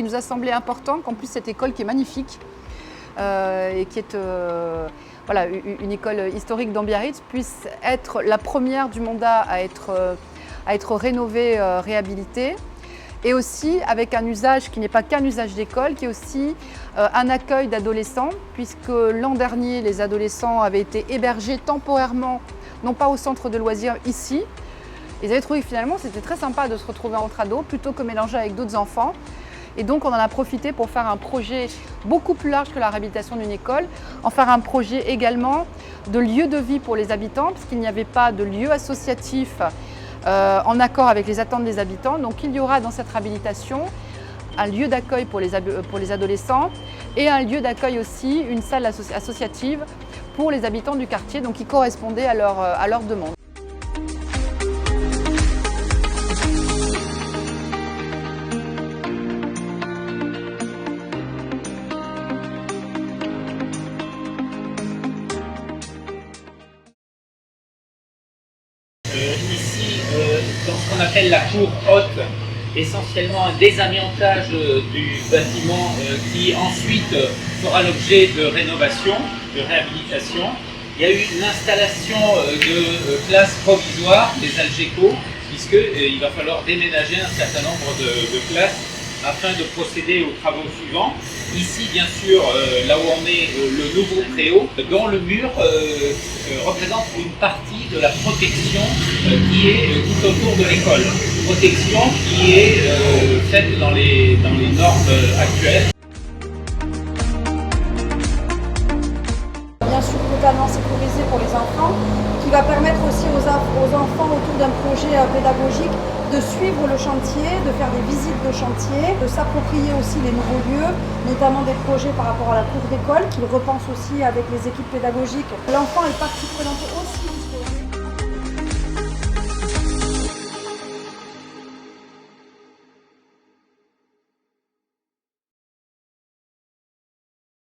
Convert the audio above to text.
nous a semblé important qu'en plus cette école qui est magnifique et qui est voilà, une école historique dans Biarritz puisse être la première du mandat à être rénovée, réhabilitée. Et aussi avec un usage qui n'est pas qu'un usage d'école, qui est aussi un accueil d'adolescents, puisque l'an dernier, les adolescents avaient été hébergés temporairement, non pas au centre de loisirs ici. Ils avaient trouvé que finalement c'était très sympa de se retrouver entre ados plutôt que mélanger avec d'autres enfants. Et donc on en a profité pour faire un projet beaucoup plus large que la réhabilitation d'une école, en faire un projet également de lieu de vie pour les habitants, puisqu'il n'y avait pas de lieu associatif en accord avec les attentes des habitants. Donc il y aura dans cette réhabilitation un lieu d'accueil pour les adolescents et un lieu d'accueil aussi, une salle associative pour les habitants du quartier, donc qui correspondait à leur demande. Ici, dans ce qu'on appelle la cour haute, essentiellement un désamiantage du bâtiment qui ensuite fera l'objet de rénovation, de réhabilitation. Il y a eu l'installation de classes provisoires, des Algeco, puisqu'il va falloir déménager un certain nombre de classes afin de procéder aux travaux suivants. Ici, bien sûr, là où on est, le nouveau préau, dont le mur représente une partie de la protection qui est tout autour de l'école. Protection qui est faite dans les normes actuelles. Bien sûr totalement sécurisé pour les enfants, qui va permettre aussi aux enfants autour d'un projet pédagogique de suivre le chantier, de faire des visites de chantier, de s'approprier aussi les nouveaux lieux, notamment des projets par rapport à la cour d'école, qu'ils repensent aussi avec les équipes pédagogiques. L'enfant est partie prenante aussi